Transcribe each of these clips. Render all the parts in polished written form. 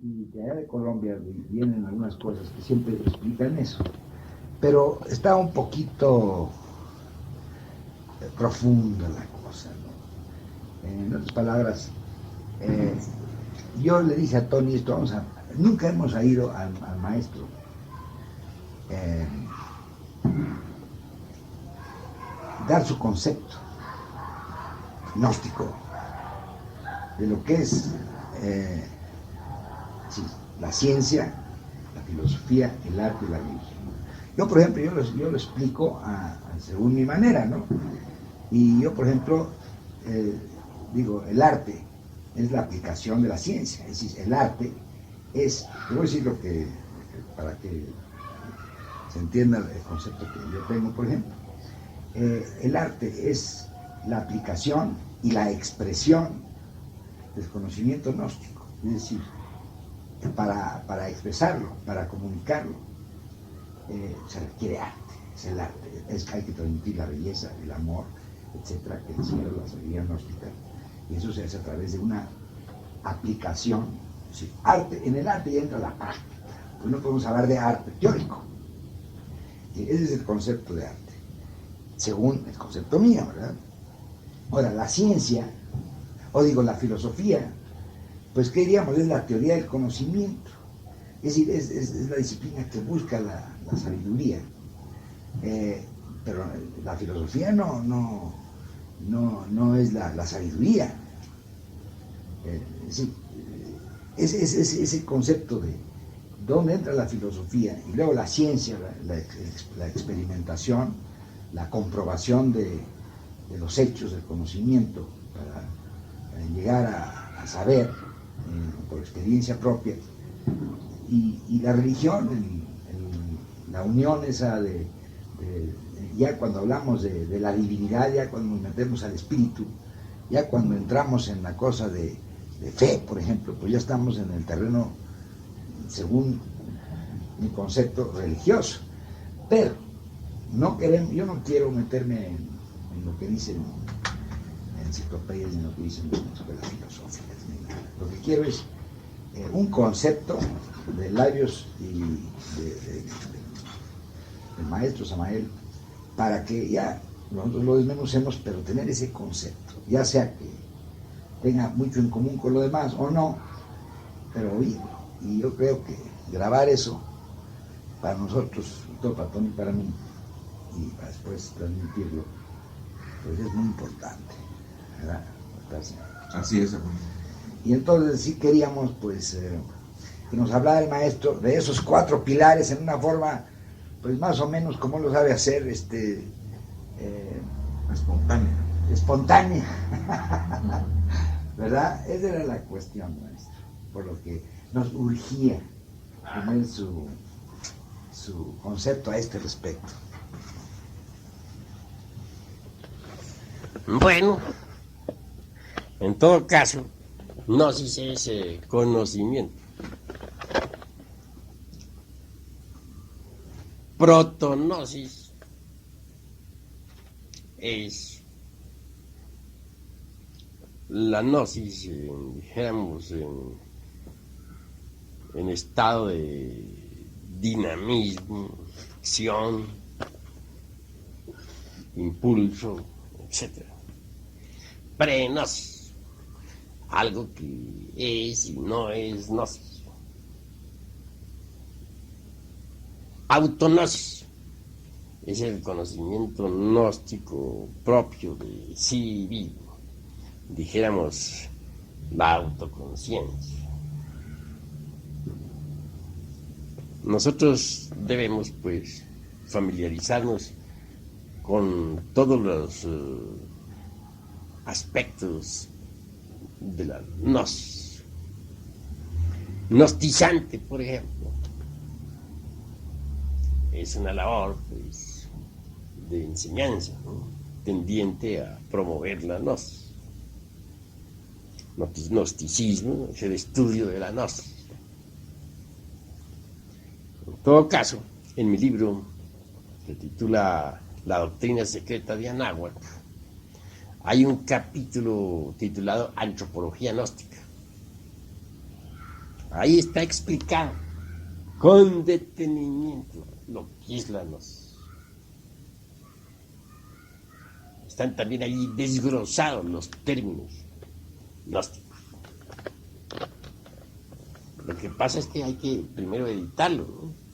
y de allá de Colombia vienen algunas cosas que siempre explican eso, pero está un poquito profunda la cosa, ¿no? En otras palabras, yo le dije a Tony esto, nunca hemos ido al maestro dar su concepto gnóstico de lo que es sí, la ciencia, la filosofía, el arte y la religión. Yo, por ejemplo, yo lo explico según mi manera, ¿no? Y yo, por ejemplo, digo, el arte es la aplicación de la ciencia, es decir, el arte es, te voy a decir lo que, para que se entienda el concepto que yo tengo, por ejemplo, el arte es la aplicación y la expresión del conocimiento gnóstico, es decir, para expresarlo, para comunicarlo, se requiere arte, es el arte, hay que transmitir la belleza, el amor, etcétera, que enseña la sabiduría gnóstica, y eso se hace a través de una aplicación, ¿sí? En el arte ya entra la práctica, pues no podemos hablar de arte teórico, ese es el concepto de arte, según el concepto mío, ¿verdad? Ahora, la ciencia, o digo la filosofía, pues ¿qué diríamos? Es la teoría del conocimiento, es decir, es la disciplina que busca la sabiduría, pero la filosofía no es la sabiduría, es decir, ese concepto de dónde entra la filosofía y luego la ciencia, la experimentación, la comprobación de los hechos del conocimiento para llegar a saber por experiencia propia, y la religión, la unión esa ya cuando hablamos de la divinidad, ya cuando nos metemos al espíritu, ya cuando entramos en la cosa de fe, por ejemplo, pues ya estamos en el terreno, según mi concepto, religioso. Pero yo no quiero meterme en lo que dicen enciclopedias ni lo que dicen en escuelas filosóficas ni nada. Lo que quiero es un concepto de labios y del maestro Samael, para que ya nosotros lo desmenucemos, pero tener ese concepto, ya sea que tenga mucho en común con lo demás o no, pero oírlo. Y yo creo que grabar eso para nosotros, todo para Tony y para mí, y para después transmitirlo, pues es muy importante, ¿verdad? Así es, hermano. Y entonces sí queríamos, pues, que nos hablara el maestro de esos 4 pilares en una forma, pues más o menos como lo sabe hacer, espontánea, ¿verdad? Esa era la cuestión, maestro, por lo que nos urgía tener su concepto a este respecto. Bueno, en todo caso, gnosis es conocimiento. Protognosis es la gnosis, dijéramos, en estado de dinamismo, acción, impulso, etc. Prenosis, algo que es y no es gnosis. Autognosis es el conocimiento gnóstico propio de sí mismo, dijéramos la autoconciencia. Nosotros debemos, pues, familiarizarnos con todos los aspectos de la gnosis. Gnosticante, por ejemplo, es una labor, pues, de enseñanza, ¿no?, tendiente a promover la gnosis. Gnosticismo es el estudio de la gnosis. En todo caso, en mi libro, que titula La doctrina secreta de Anáhuac, hay un capítulo titulado Antropología gnóstica. Ahí está explicado con detenimiento lo que es la gnosis. Están también allí desglosados los términos gnósticos. Lo que pasa es que hay que primero editarlo, ¿no?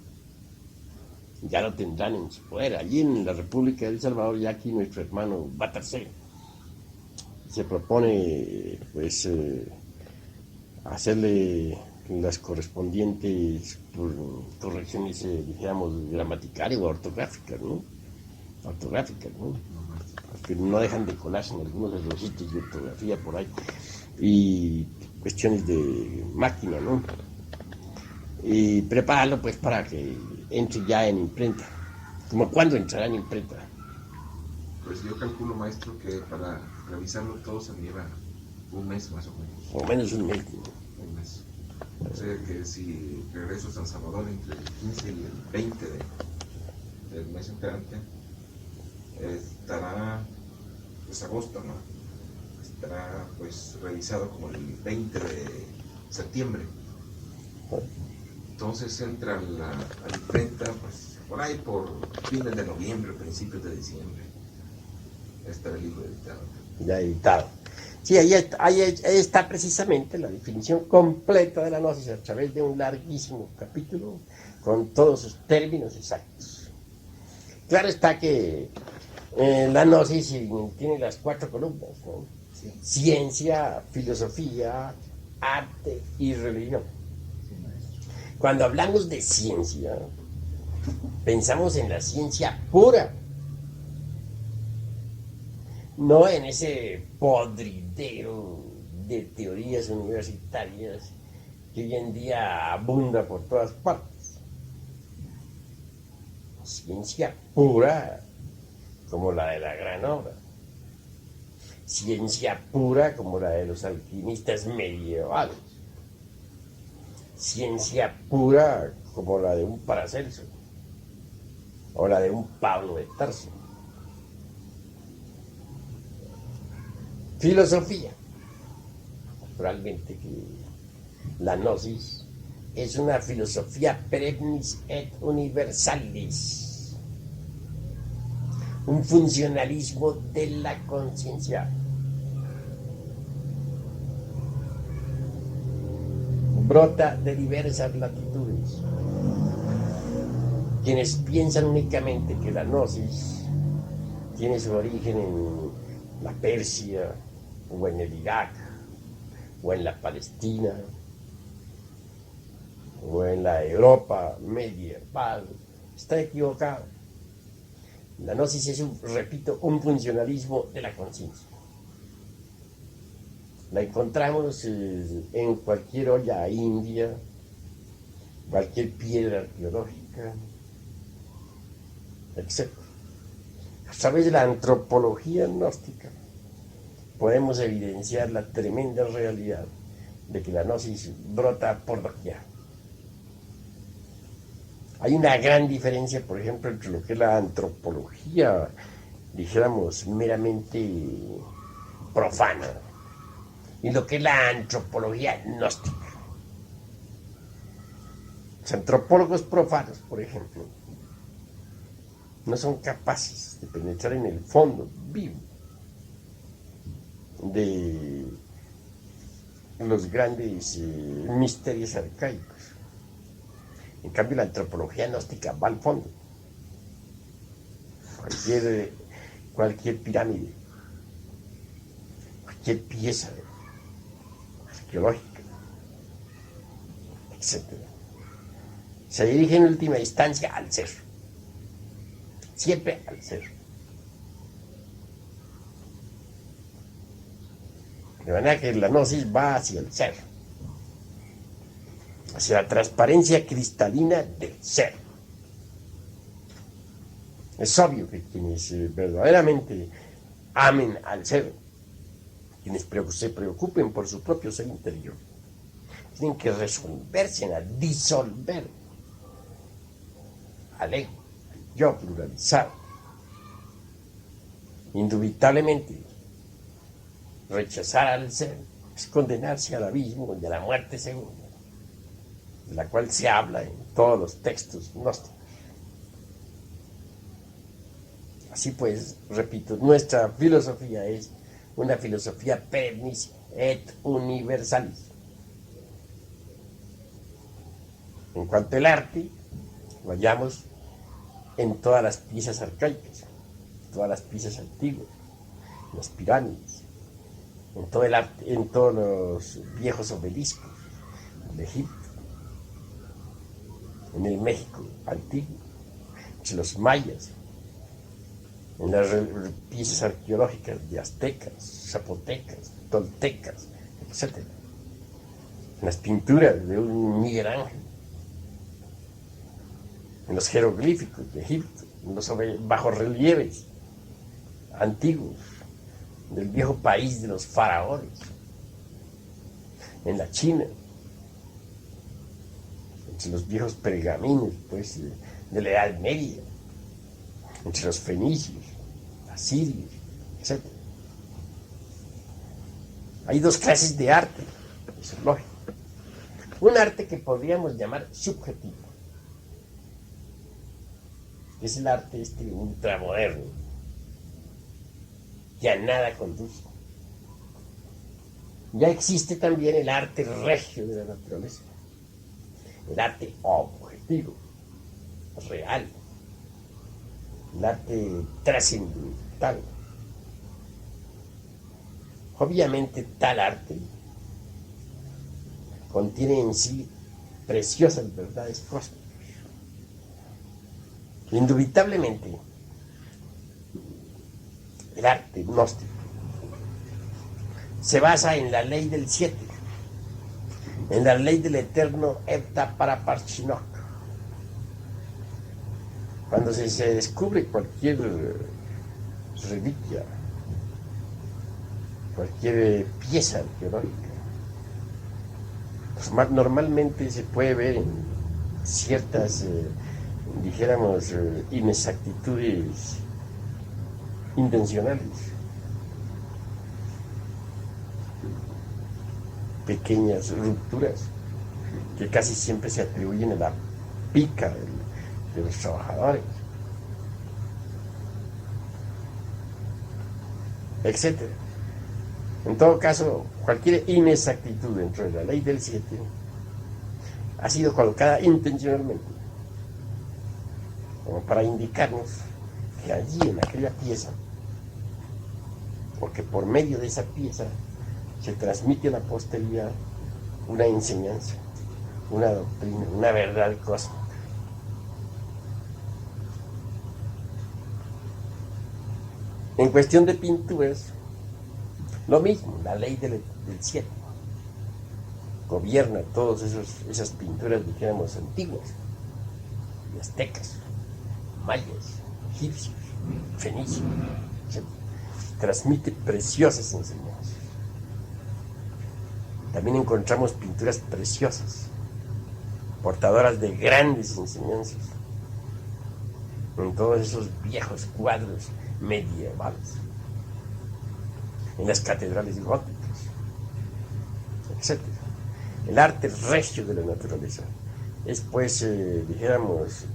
Ya lo tendrán en su poder. Allí en la República de El Salvador, ya aquí nuestro hermano Batarse se propone, pues, hacerle las correspondientes correcciones, dijéramos, gramaticales o ortográficas, ¿no? Ortográficas, ¿no? Porque no dejan de colarse en algunos errorcitos de ortografía por ahí. Y cuestiones de máquina, ¿no? Y prepararlo, pues, para que entre ya en imprenta. ¿Cómo cuándo entrará en imprenta? Pues yo calculo, maestro, que para revisarlo todo se me lleva un mes más o menos. O menos un mes, ¿no? Un mes. O sea que si regreso a San Salvador entre el 15 y el 20 del mes entrante, estará, pues agosto, ¿no? Estará pues revisado como el 20 de septiembre. Entonces entra a la imprenta, pues por ahí por fines de noviembre, principios de diciembre. Está el libro editado. Ya editado. Sí, ahí está precisamente la definición completa de la gnosis a través de un larguísimo capítulo con todos sus términos exactos. Claro está que la gnosis tiene las 4 columnas, ¿no? Sí. Ciencia, filosofía, arte y religión. Sí, maestro. Cuando hablamos de ciencia, pensamos en la ciencia pura, no en ese podridero de teorías universitarias que hoy en día abunda por todas partes. Ciencia pura como la de la gran obra. Ciencia pura como la de los alquimistas medievales. Ciencia pura como la de un Paracelso o la de un Pablo de Tarso. Filosofía. Naturalmente que la gnosis es una filosofía perennis et universalis, un funcionalismo de la conciencia. Brota de diversas latitudes. Quienes piensan únicamente que la gnosis tiene su origen en la Persia, o en el Irak, o en la Palestina, o en la Europa medieval, está equivocado. La gnosis es, repito, un funcionalismo de la conciencia. La encontramos en cualquier olla india, cualquier piedra arqueológica, etc. A través de la antropología gnóstica podemos evidenciar la tremenda realidad de que la gnosis brota por doquier. Hay una gran diferencia, por ejemplo, entre lo que es la antropología, dijéramos, meramente profana, y lo que es la antropología gnóstica. Los antropólogos profanos, por ejemplo, no son capaces de penetrar en el fondo vivo de los grandes misterios arcaicos. En cambio, la antropología gnóstica va al fondo. Cualquier pirámide, cualquier pieza arqueológica, etc. Se dirige en última instancia al ser. Siempre al ser. De manera que la gnosis va hacia el ser, hacia la transparencia cristalina del ser. Es obvio que quienes verdaderamente amen al ser, quienes se preocupen por su propio ser interior, tienen que resolverse a disolver al ego, al yo pluralizado. Indubitablemente, rechazar al ser es condenarse al abismo y a la muerte segunda. de la cual se habla en todos los textos gnósticos. Así pues, repito, nuestra filosofía es una filosofía perennis et universalis. En cuanto al arte, lo hallamos en todas las piezas arcaicas, todas las piezas antiguas, en las pirámides, en todo el arte, en todos los viejos obeliscos de Egipto, en el México antiguo, en los mayas, en las piezas arqueológicas de aztecas, zapotecas, toltecas, etc. En las pinturas de un Miguel Ángel, en los jeroglíficos de Egipto, en los bajorrelieves antiguos del viejo país de los faraones, en la China, entre los viejos pergaminos pues, de la Edad Media, entre los fenicios, asirios, etc. Hay dos clases de arte, eso es lógico. Un arte que podríamos llamar subjetivo, es el arte ultramoderno, que a nada conduce. Ya existe también el arte regio de la naturaleza, el arte objetivo, real, el arte trascendental. Obviamente tal arte contiene en sí preciosas verdades cósmicas. Indubitablemente, el arte gnóstico se basa en la ley del 7, en la ley del eterno Hepta Paraparchinok. Cuando se descubre cualquier reliquia, cualquier pieza arqueológica, pues normalmente se puede ver en ciertas, dijéramos, inexactitudes intencionales, pequeñas rupturas que casi siempre se atribuyen a la pica de los trabajadores, etc. En todo caso, cualquier inexactitud dentro de la ley del 7 ha sido colocada intencionalmente, como para indicarnos que allí en aquella pieza, porque por medio de esa pieza se transmite a la posteridad una enseñanza, una doctrina, una verdad cósmica. En cuestión de pinturas, lo mismo, la ley del 7 gobierna todas esas pinturas, dijéramos, antiguas, y aztecas, mayas, egipcios, fenicios, etc. Transmite preciosas enseñanzas. También encontramos pinturas preciosas, portadoras de grandes enseñanzas, en todos esos viejos cuadros medievales, en las catedrales góticas, etc. El arte regio de la naturaleza es, pues, dijéramos,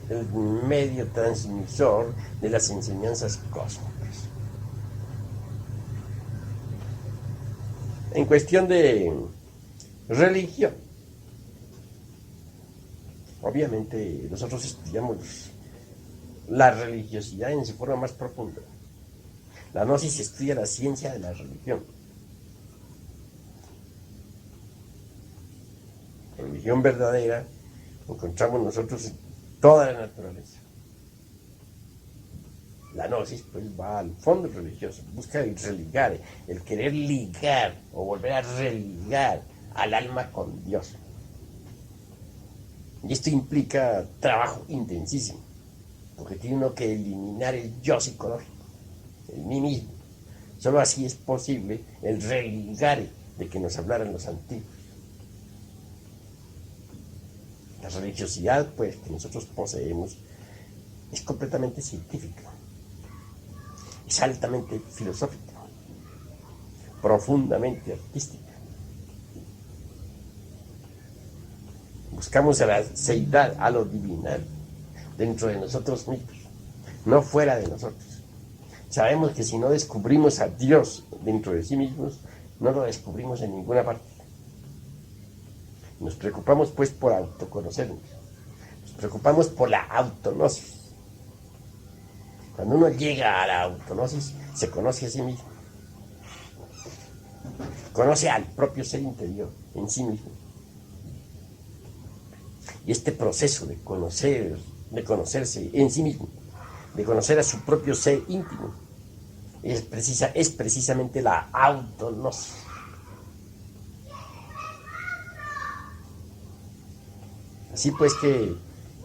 el medio transmisor de las enseñanzas cósmicas. En cuestión de religión, obviamente nosotros estudiamos la religiosidad en su forma más profunda. La gnosis estudia la ciencia de la religión. La religión verdadera encontramos nosotros en toda la naturaleza. La gnosis pues va al fondo religioso, busca el religar, el querer ligar o volver a religar al alma con Dios. Y esto implica trabajo intensísimo, porque tiene uno que eliminar el yo psicológico, el mí mismo. Solo así es posible el religare de que nos hablaran los antiguos. La religiosidad pues que nosotros poseemos es completamente científica, es altamente filosófica, profundamente artística. Buscamos a la seidad, a lo divinal, dentro de nosotros mismos, no fuera de nosotros. Sabemos que si no descubrimos a Dios dentro de sí mismos, no lo descubrimos en ninguna parte. Nos preocupamos pues por autoconocernos, nos preocupamos por la autognosis. Cuando uno llega a la autognosis, se conoce a sí mismo, conoce al propio ser interior en sí mismo. Y este proceso de conocerse en sí mismo, de conocer a su propio ser íntimo, es precisamente la autognosis. Así pues que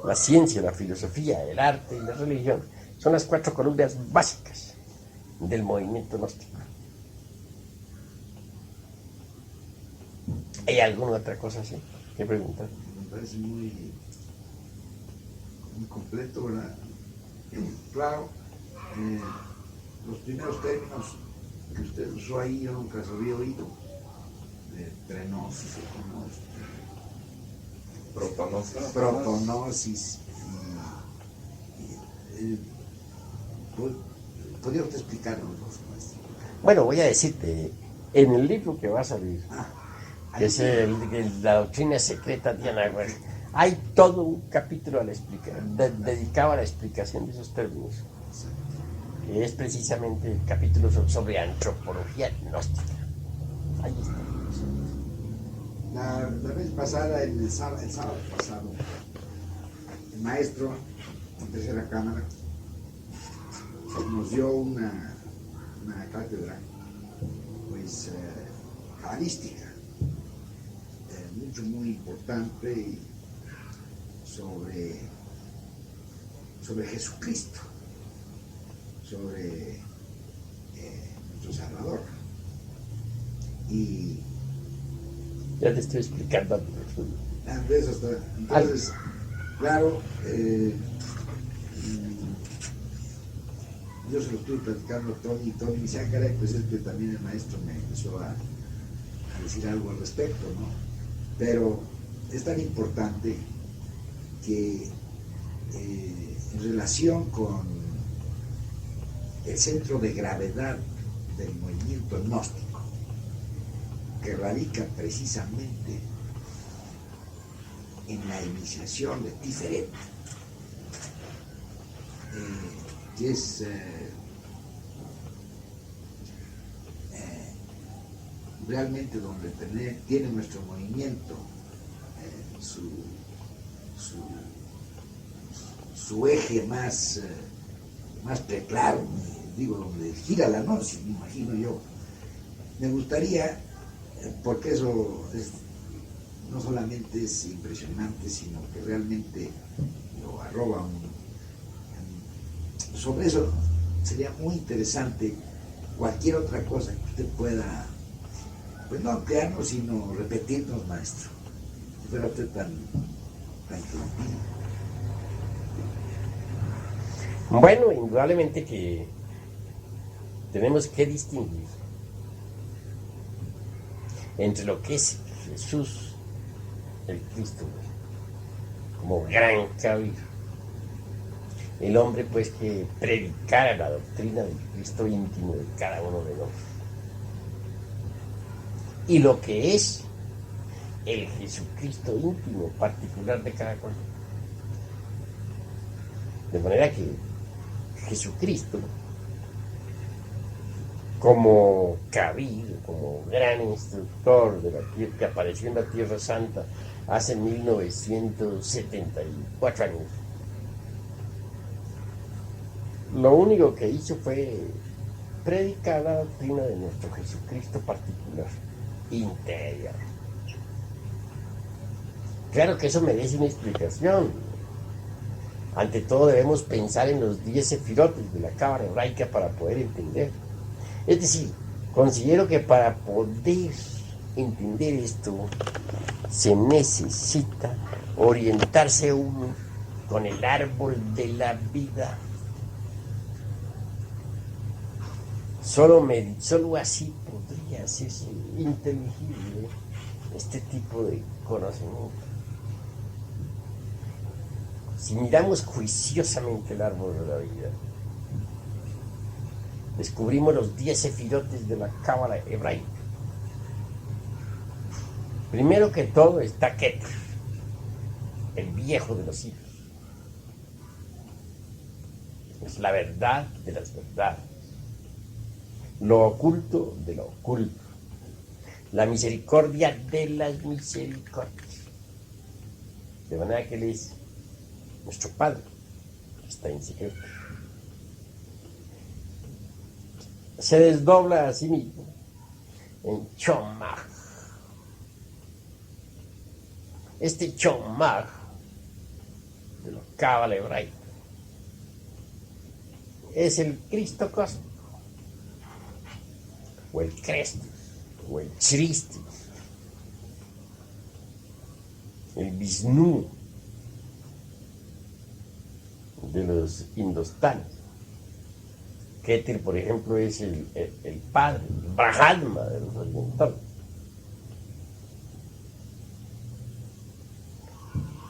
la ciencia, la filosofía, el arte y la religión son las 4 columnas básicas del movimiento gnóstico. ¿Hay alguna otra cosa así que preguntar? Me parece muy completo, ¿verdad? Claro, los primeros términos que usted usó ahí yo nunca los había oído, de trenosis, protonosis. ¿Podría usted explicarnos, maestro? Bueno, voy a decirte, en el libro que va a salir, que es la doctrina secreta de Anahuac, hay todo un capítulo dedicado a la explicación de esos términos. Que es precisamente el capítulo sobre antropología gnóstica. Ahí está. La vez pasada, el sábado pasado, el maestro en tercera cámara nos dio una cátedra pues cabalística, muy importante sobre Jesucristo, sobre nuestro Salvador. Y ya te estoy explicando. Entonces, claro, yo se lo estuve platicando a Tony, y Tony me decía, caray, pues es que también el maestro me empezó a decir algo al respecto, ¿no? Pero es tan importante que en relación con el centro de gravedad del movimiento gnóstico, que radica precisamente en la iniciación de Tiferet, que es realmente donde tiene nuestro movimiento su eje más preclaro, digo, donde gira la gnosis, me imagino yo. Me gustaría, porque eso no solamente es impresionante, sino que realmente lo arroba sobre eso sería muy interesante cualquier otra cosa que usted pueda, pues no ampliarnos, sino repetirnos, maestro. Si fuera usted tan gentil. Bueno, indudablemente que tenemos que distinguir entre lo que es Jesús, el Cristo, como gran cabir, el hombre pues que predicara la doctrina del Cristo íntimo de cada uno de nosotros, y lo que es el Jesucristo íntimo particular de cada cual. De manera que Jesucristo, como cabir, como gran instructor de la tierra, que apareció en la Tierra Santa hace 1974 años, lo único que hizo fue predicar la doctrina de nuestro Jesucristo particular, interior. Claro que eso merece una explicación. Ante todo debemos pensar en los 10 sefirotes de la cábala hebraica para poder entender. Es decir, considero que para poder entender esto se necesita orientarse uno con el árbol de la vida. Solo así podría hacerse inteligible este tipo de conocimiento. Si miramos juiciosamente el árbol de la vida, descubrimos los 10 sefirotes de la cábala hebraica. Primero que todo está Keter, el viejo de los hijos. Es la verdad de las verdades, lo oculto de lo oculto, la misericordia de las misericordias. De manera que Él es nuestro Padre, que está en secreto. Se desdobla a sí mismo en Chomag. Este Chomag de la cábala hebraica es el Cristo cósmico, o el Crestus, o el Christus, el Vishnu de los indostanes. Keter, por ejemplo, es el padre, el Brahma de los orientales.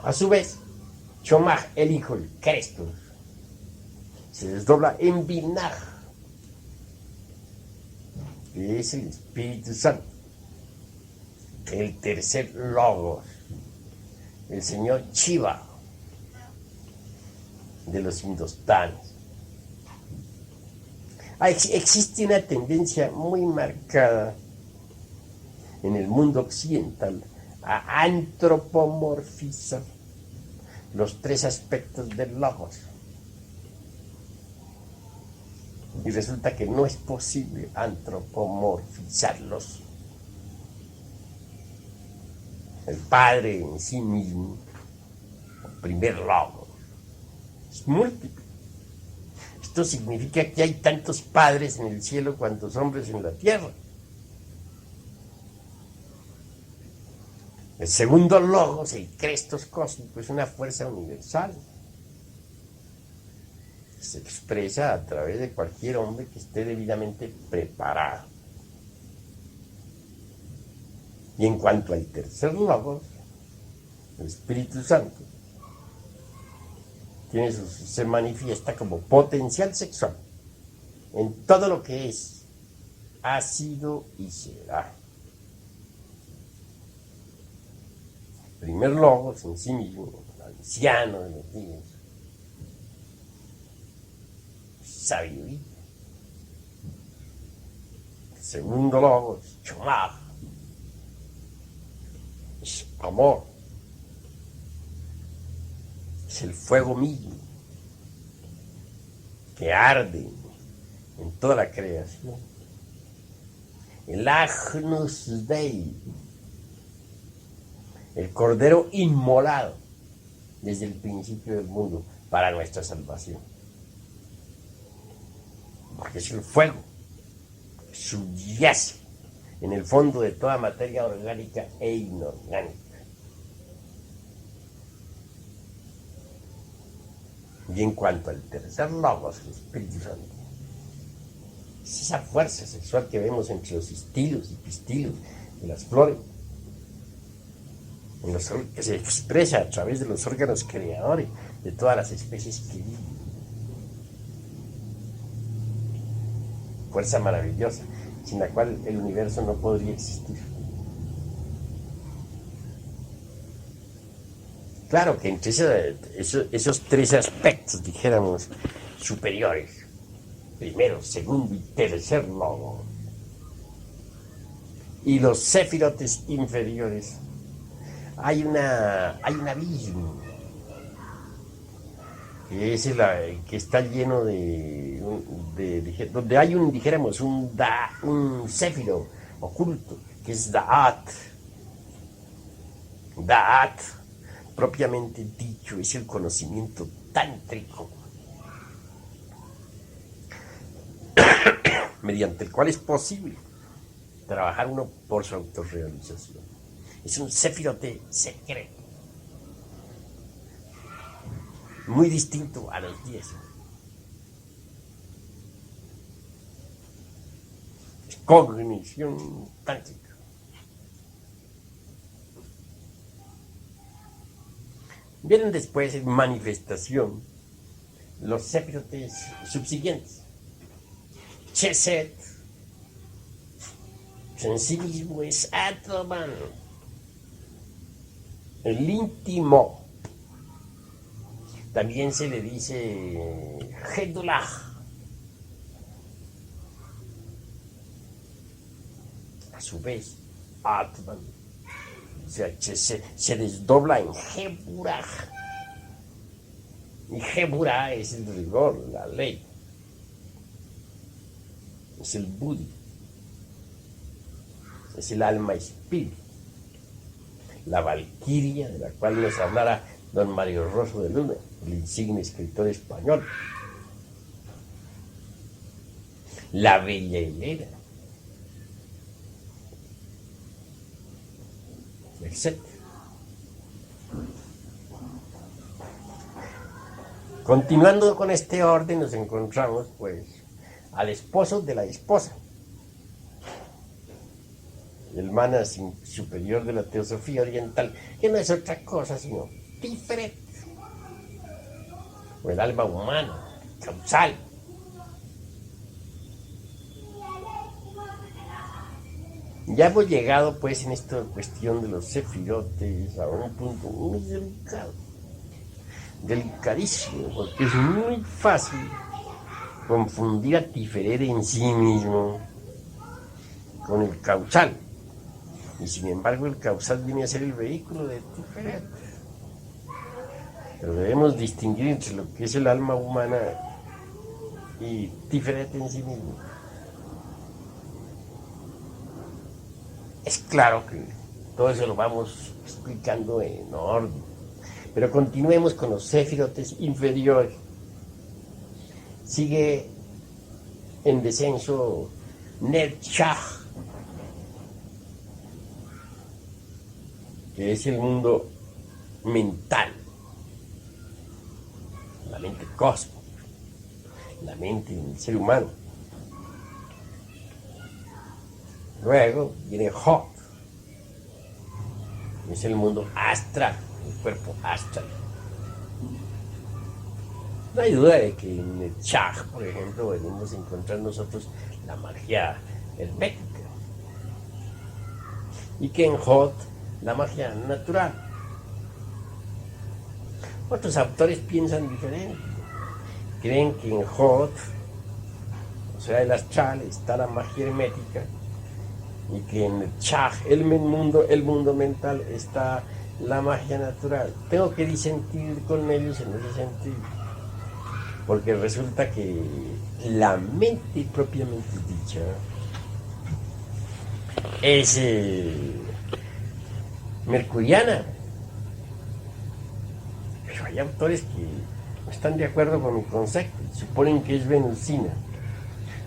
A su vez, Chomag, el hijo, el Crestus, se desdobla en Binah, que es el Espíritu Santo, el tercer Logos, el señor Shiva de los indostanes. Existe una tendencia muy marcada en el mundo occidental a antropomorfizar los 3 aspectos del Logos. Y resulta que no es posible antropomorfizarlos. El Padre en sí mismo, el primer Logos, es múltiple. Esto significa que hay tantos padres en el cielo cuantos hombres en la tierra. El segundo Logos, el Crestos cósmico, es una fuerza universal. Se expresa a través de cualquier hombre que esté debidamente preparado. Y en cuanto al tercer Logos, el Espíritu Santo, se manifiesta como potencial sexual en todo lo que es, ha sido y será. El primer Logos en sí mismo, el anciano de los días, sabiduría. El segundo Logos, Chomag, es amor. Es el fuego mismo que arde en toda la creación. El Agnus Dei, el Cordero inmolado desde el principio del mundo para nuestra salvación. Porque es el fuego que subyace en el fondo de toda materia orgánica e inorgánica. Y en cuanto al tercer Logos, el Espíritu Santo, es esa fuerza sexual que vemos entre los histilos y pistilos de las flores, que se expresa a través de los órganos creadores de todas las especies que viven. Fuerza maravillosa, sin la cual el universo no podría existir. Claro que entre esos 3 aspectos, dijéramos, superiores, primero, segundo y tercer Logos, y los séfirotes inferiores, hay un abismo, que es que está lleno donde hay un séfiro oculto, que es Da'at. Da'at, propiamente dicho, es el conocimiento tántrico, mediante el cual es posible trabajar uno por su autorrealización. Es un séfirote secreto, muy distinto a los 10. Es cognición tántrica. Vienen después en manifestación los séfirotes subsiguientes. Chesed, en sí mismo es Atman, el íntimo. También se le dice Gedulah. A su vez, Atman, o sea, se desdobla en Geburah. Y Geburah es el rigor, la ley. Es el Budi. Es el alma espíritu. La valquiria de la cual nos hablará don Mario Rosso de Luna, el insigne escritor español. La bella hilera, etc. Continuando con este orden, nos encontramos, pues, al esposo de la esposa, el mana superior de la teosofía oriental, que no es otra cosa sino Tiferet, o el alma humana, causal. Ya hemos llegado, pues, en esta cuestión de los sefirotes a un punto muy delicado, delicadísimo, porque es muy fácil confundir a Tiferet en sí mismo con el causal. Y sin embargo el causal viene a ser el vehículo de Tiferet. Pero debemos distinguir entre lo que es el alma humana y Tiferet en sí mismo. Es claro que todo eso lo vamos explicando en orden. Pero continuemos con los séfirotes inferiores. Sigue en descenso Netzach, que es el mundo mental, la mente cósmica, la mente del ser humano. Luego viene Hot, que es el mundo astral, el cuerpo astral. No hay duda de que en el Chaj, por ejemplo, venimos a encontrar nosotros la magia hermética. Y que en Hot, la magia natural. Otros autores piensan diferente. Creen que en Hot, o sea, el astral, está la magia hermética. Y que en el Chaj, el mundo mental, está la magia natural. Tengo que disentir con ellos en ese sentido. Porque resulta que la mente propiamente dicha es mercuriana. Pero hay autores que no están de acuerdo con mi concepto, suponen que es venusina.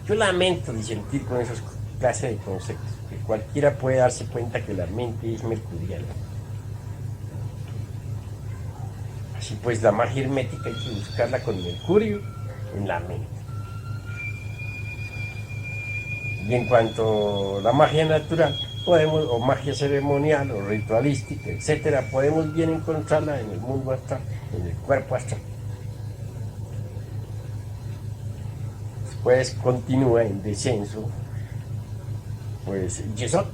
Yo lamento disentir con esos clases de conceptos, que cualquiera puede darse cuenta que la mente es mercuriana. Así pues, la magia hermética hay que buscarla con Mercurio en la mente. Y en cuanto a la magia natural, podemos, o magia ceremonial, o ritualística, etcétera, podemos bien encontrarla en el mundo astral, en el cuerpo astral. Después continúa en descenso, pues, Yesod,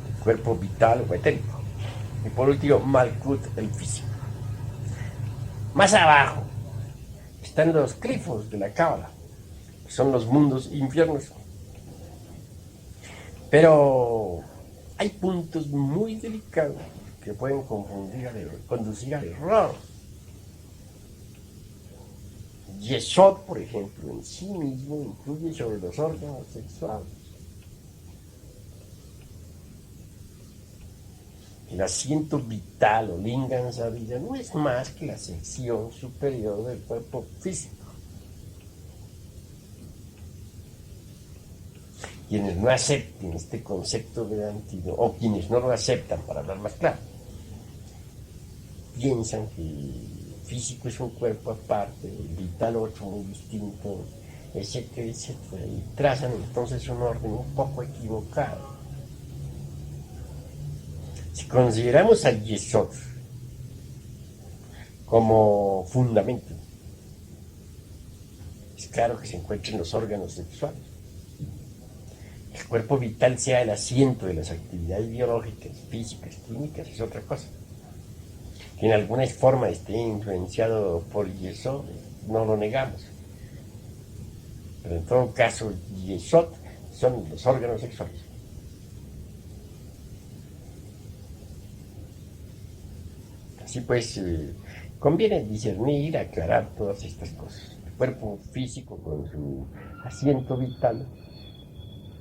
el cuerpo vital o etérico. Y por último, Malkut, el físico. Más abajo están los clifos de la Cábala, que son los mundos infiernos. Pero hay puntos muy delicados que pueden conducir al error. Yesod, por ejemplo, en sí mismo influye sobre los órganos sexuales. El asiento vital o lingam sabida no es más que la sección superior del cuerpo físico. Quienes no acepten este concepto vedantino, o quienes no lo aceptan, para hablar más claro, piensan que el físico es un cuerpo aparte, el vital otro muy distinto, etcétera, etcétera, y trazan entonces un orden un poco equivocado. Si consideramos al Yesod como fundamento, es claro que se encuentra en los órganos sexuales. El cuerpo vital sea el asiento de las actividades biológicas, físicas, químicas, es otra cosa. Que en alguna forma esté influenciado por Yesod, no lo negamos. Pero en todo caso, Yesod son los órganos sexuales. Así pues, conviene discernir, aclarar todas estas cosas. El cuerpo físico con su asiento vital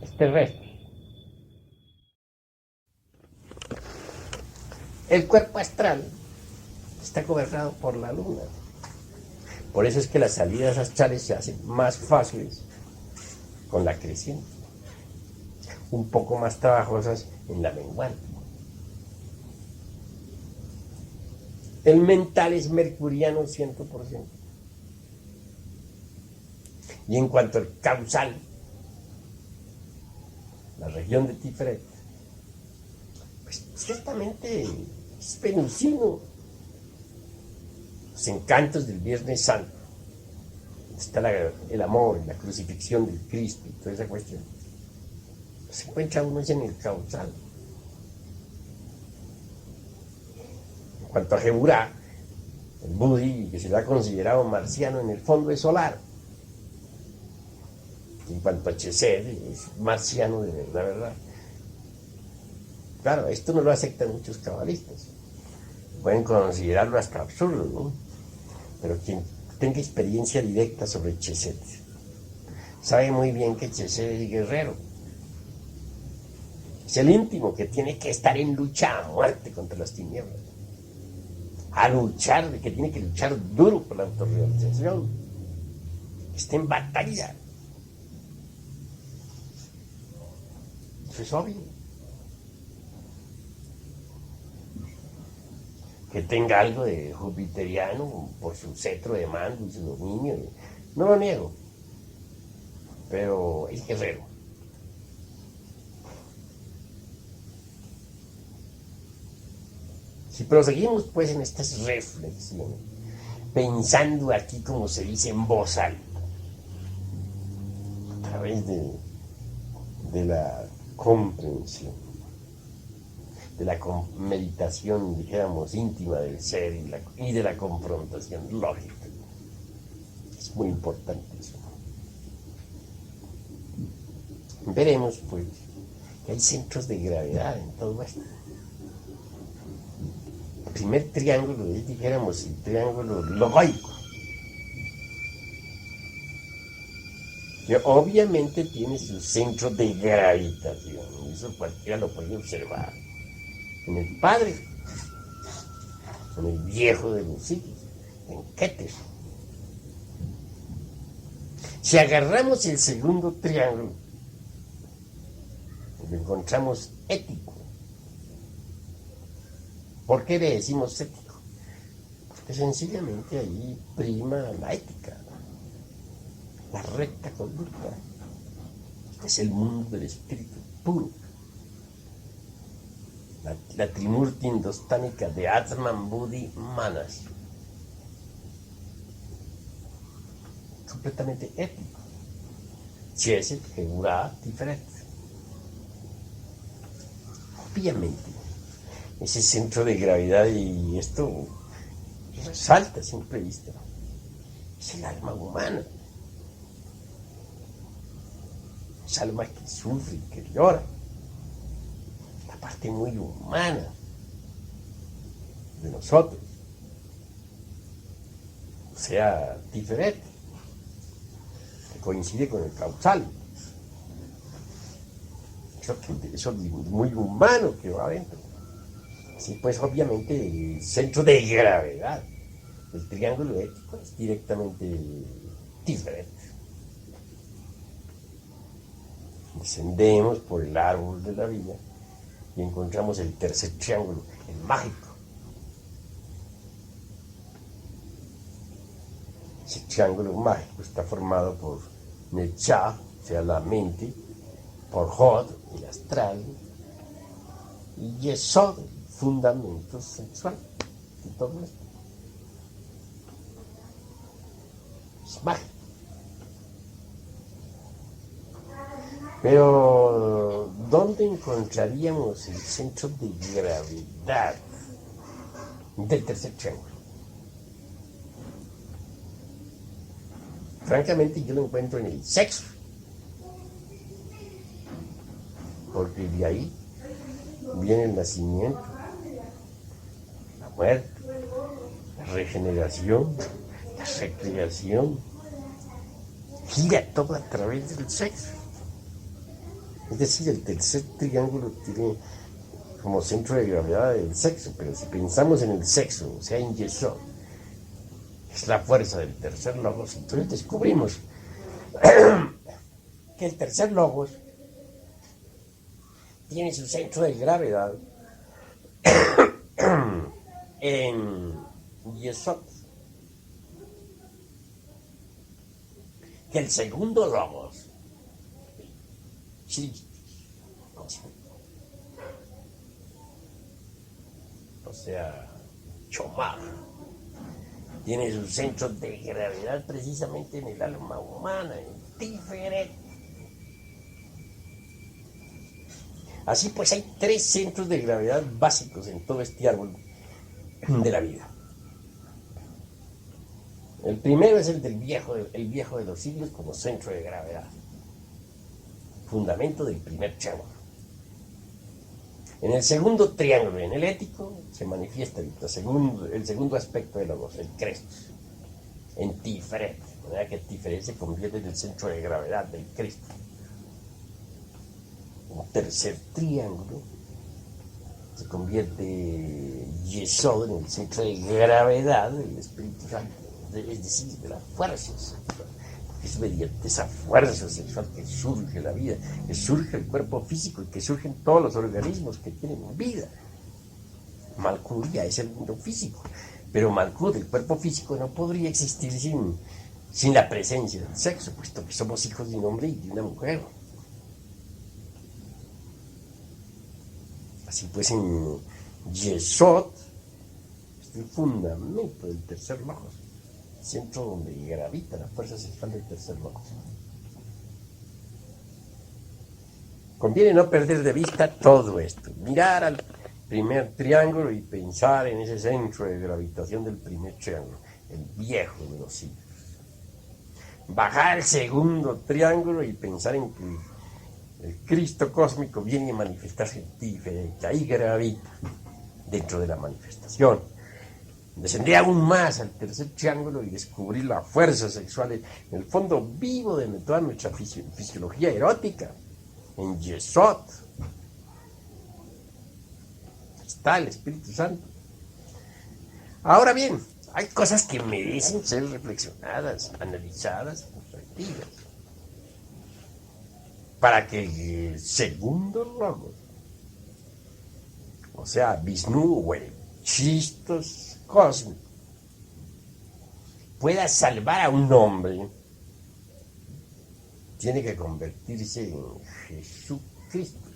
es terrestre. El cuerpo astral está gobernado por la luna. Por eso es que las salidas astrales se hacen más fáciles con la creciente, un poco más trabajosas en la menguante. El mental es mercuriano 100%. Y en cuanto al causal, la región de Tiferet, pues ciertamente es venusino. Los encantos del Viernes Santo, está el amor, la crucifixión del Cristo y toda esa cuestión. Se encuentra uno en el causal. En cuanto a Geburá, el Budi, que se le ha considerado marciano, en el fondo es solar. En cuanto a Chesed, es marciano de verdad. Claro, esto no lo aceptan muchos cabalistas. Pueden considerarlo hasta absurdo, ¿no? Pero quien tenga experiencia directa sobre Chesed sabe muy bien que Chesed es guerrero. Es el íntimo que tiene que estar en lucha a muerte contra las tinieblas. A luchar, que tiene que luchar duro por la autorrealización. Está en batalla. Eso es obvio. Que tenga algo de jupiteriano por su cetro de mando y su dominio, no lo niego, pero es guerrero. Si proseguimos pues en estas reflexiones, pensando aquí como se dice en voz alta, a través de la comprensión, de la meditación, dijéramos, íntima del ser y de la confrontación lógica. Es muy importante eso. Veremos, pues, que hay centros de gravedad en todo esto. El primer triángulo es, dijéramos, el triángulo logoico, que obviamente tiene su centro de gravitación. Eso cualquiera lo puede observar. En el padre, en el viejo de los siglos, en Keter. Si agarramos el segundo triángulo, lo encontramos ético. ¿Por qué le decimos ético? Porque sencillamente ahí prima la ética, la recta conducta. Es el mundo del espíritu puro. La trimurti indostánica de Atman, Buddhi, Manas. Completamente ético. Chesed, Geburá, diferente. Obviamente, ese centro de gravedad, y esto resalta a simple vista, es el alma humana. Es alma que sufre y que llora. Parte muy humana de nosotros, o sea, diferente, que coincide con el causal. Eso es muy humano que va adentro. Así pues, obviamente, el centro de gravedad del triángulo ético es directamente diferente. Descendemos por el árbol de la vida y encontramos el tercer triángulo, el mágico. Ese triángulo mágico está formado por Nechá, o sea, la mente, por Hod, el astral, y Yesod, el fundamentos sexuales y todo esto. Es magia. Pero, ¿dónde encontraríamos el centro de gravedad del tercer triángulo? Francamente, yo lo encuentro en el sexo. Porque de ahí viene el nacimiento, la muerte, la regeneración, la recreación. Gira todo a través del sexo. Es decir, el tercer triángulo tiene como centro de gravedad el sexo, pero si pensamos en el sexo, o sea, en Yesod, es la fuerza del tercer logos, entonces descubrimos que el tercer logos tiene su centro de gravedad en Yesod. Que el segundo logos, sí, o sea, Chomar, tiene su centro de gravedad precisamente en el alma humana, en Tiferet. Así pues hay 3 centros de gravedad básicos en todo este árbol de la vida. El primero es el viejo de los siglos como centro de gravedad, fundamento del primer triángulo. En el segundo triángulo, en el ético, se manifiesta el segundo aspecto de logos, el Crestos, en Tiferet, de manera que Tiferet se convierte en el centro de gravedad del Cristo. Un tercer triángulo se convierte Yesod en el centro de gravedad del Espíritu Santo, es decir, de las fuerzas. Es mediante esa fuerza sexual que surge la vida, que surge el cuerpo físico y que surgen todos los organismos que tienen vida. Malkut ya es el mundo físico, pero Malkut, el cuerpo físico, no podría existir sin la presencia del sexo, puesto que somos hijos de un hombre y de una mujer. Así pues, en Yesod es el fundamento del tercer logos, centro donde gravita la fuerza sexual del tercer logos. Conviene no perder de vista todo esto, mirar al primer triángulo y pensar en ese centro de gravitación del primer triángulo, el viejo de los siglos. Bajar al segundo triángulo y pensar en que el Cristo cósmico viene a manifestarse diferente, ahí gravita dentro de la manifestación. Descender aún más al tercer triángulo y descubrir la fuerza sexual en el fondo vivo de toda nuestra fisiología erótica, en Yesod. Está el Espíritu Santo. Ahora bien, hay cosas que merecen ser reflexionadas, analizadas, refletidas, para que el segundo logos, o sea, Vishnu o el Chistos cósmico, pueda salvar a un hombre, tiene que convertirse en Jesucristo.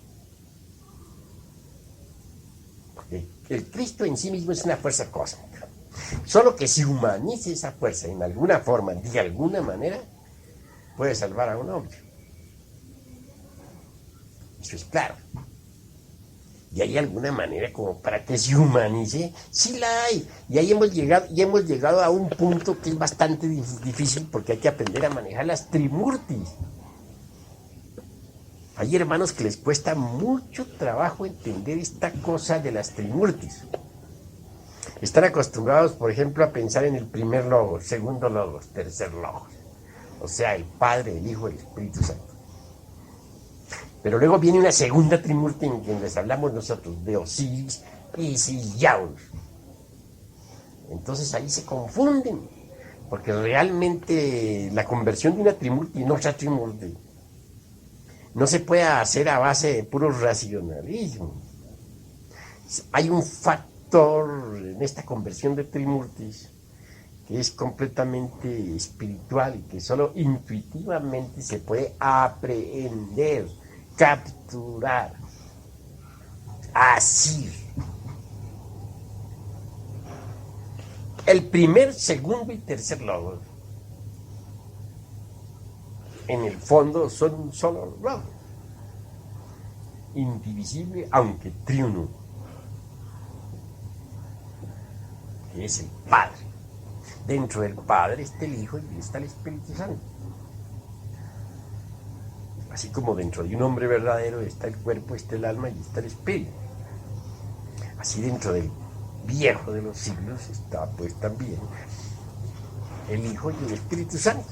El Cristo en sí mismo es una fuerza cósmica, solo que si humanice esa fuerza en alguna forma, de alguna manera, puede salvar a un hombre. Eso es claro. Y hay alguna manera como para que se humanice, sí la hay. Y ahí hemos llegado a un punto que es bastante difícil porque hay que aprender a manejar las trimurtis. Hay hermanos que les cuesta mucho trabajo entender esta cosa de las trimurtis. Están acostumbrados, por ejemplo, a pensar en el primer logos, segundo logos, tercer logos. O sea, el Padre, el Hijo y el Espíritu Santo. Pero luego viene una segunda trimurti en que les hablamos nosotros, de Osiris, Isis y Horus. Entonces ahí se confunden, porque realmente la conversión de una trimurti en otra trimurti no se puede hacer a base de puro racionalismo. Hay un factor en esta conversión de trimurtis que es completamente espiritual y que solo intuitivamente se puede aprehender, capturar, asir. El primer, segundo y tercer logos, en el fondo, son un solo logo, indivisible aunque triuno, que es el Padre. Dentro del Padre está el Hijo y está el Espíritu Santo. Así como dentro de un hombre verdadero está el cuerpo, está el alma y está el espíritu. Así dentro del Viejo de los siglos está pues también el Hijo y el Espíritu Santo.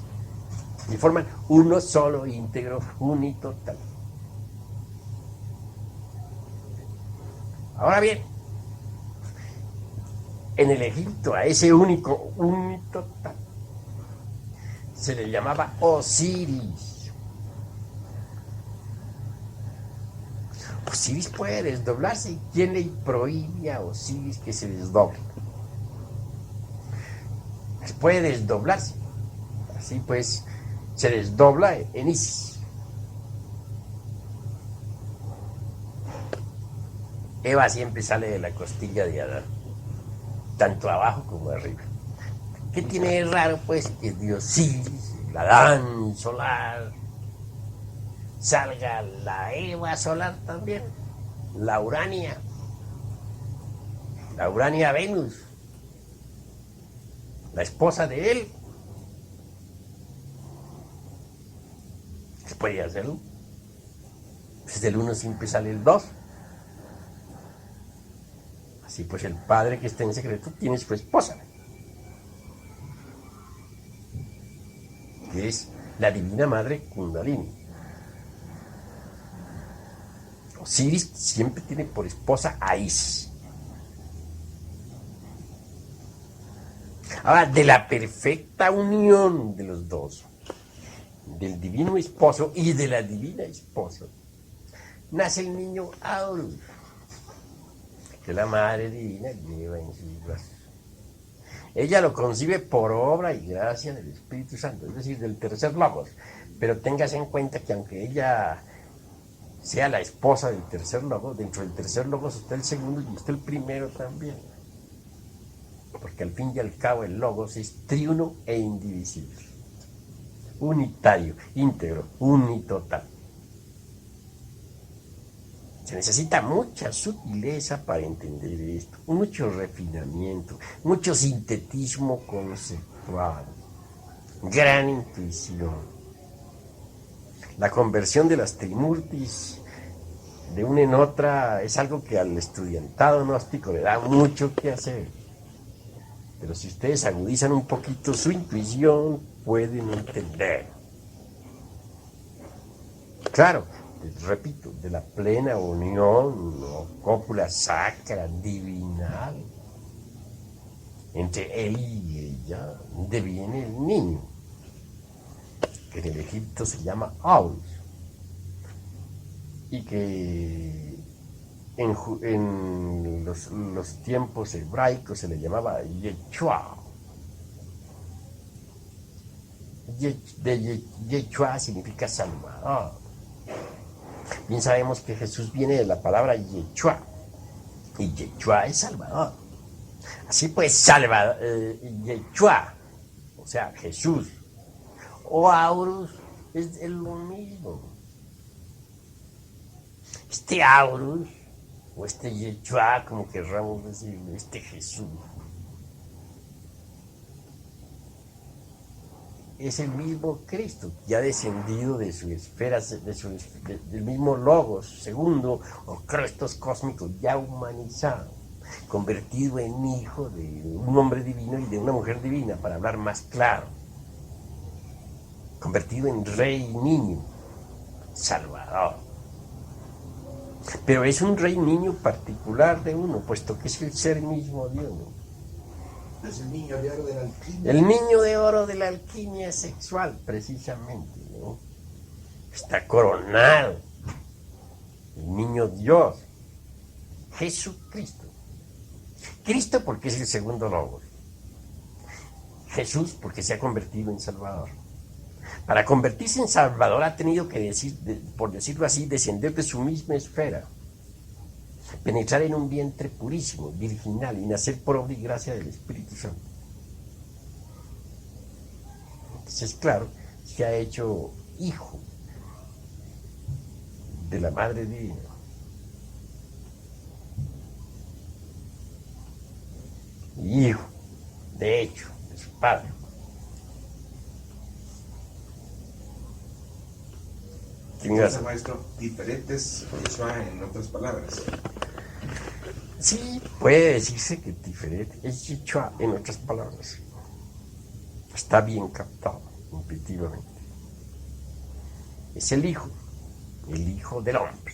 Y forman uno solo, íntegro, unitotal. Ahora bien, en el Egipto a ese único, unitotal, se le llamaba Osiris. Osiris puede desdoblarse. ¿Quién le prohíbe a Osiris que se desdoble? Puede desdoblarse. Así pues, se desdobla en Isis. Eva siempre sale de la costilla de Adán, tanto abajo como arriba. ¿Qué tiene de raro, pues, que de Osiris, el Adán solar, salga la Eva solar también, la Urania Venus, la esposa de él? ¿Se puede hacerlo? Desde el 1 siempre sale el 2. Así pues, el padre que está en secreto tiene su esposa, que es la divina madre Kundalini. Osiris siempre tiene por esposa a Isis. Ahora, de la perfecta unión de los dos, del divino esposo y de la divina esposa, nace el niño Horus, que la madre divina lleva en sus brazos. Ella lo concibe por obra y gracia del Espíritu Santo, es decir, del tercer logos. Pero téngase en cuenta que aunque ella sea la esposa del tercer logos, dentro del tercer logos está el segundo y está el primero también. Porque al fin y al cabo el logos es triuno e indivisible, unitario, íntegro, unitotal. Se necesita mucha sutileza para entender esto, mucho refinamiento, mucho sintetismo conceptual, gran intuición. La conversión de las trimurtis de una en otra es algo que al estudiantado gnóstico le da mucho que hacer. Pero si ustedes agudizan un poquito su intuición, pueden entender. Claro, repito, de la plena unión o cópula sacra, divinal, entre él y ella, deviene el niño, que en el Egipto se llama Horus, y que en los tiempos hebraicos se le llamaba Yeshua. Yeshua significa Salvador. Bien sabemos que Jesús viene de la palabra Yeshua, y Yeshua es Salvador. Así pues, Yeshua, o sea, Jesús, o Horus, es lo mismo. Este Horus, o este Yeshua, como querramos decir, este Jesús, es el mismo Cristo, ya descendido de su esfera, del mismo Logos, segundo, o Crestos cósmicos, ya humanizado, convertido en hijo de un hombre divino y de una mujer divina, para hablar más claro, convertido en rey niño, salvador. Pero es un rey niño particular de uno, puesto que es el ser mismo de uno. Es el niño de oro de la alquimia. El niño de oro de la alquimia sexual, precisamente, ¿no? Está coronado. El niño Dios, Jesucristo. Cristo porque es el segundo logos. Jesús porque se ha convertido en Salvador. Para convertirse en Salvador ha tenido que, por decirlo así, descender de su misma esfera, penetrar en un vientre purísimo, virginal, y nacer por obra y gracia del Espíritu Santo. Entonces, claro, se ha hecho hijo de la Madre Divina. Y hijo, de hecho, de su Padre. Entonces, maestro, diferentes Yeshua en otras palabras. Sí, puede decirse que diferente es Yeshua en otras palabras. Está bien captado, intuitivamente. Es el Hijo del hombre.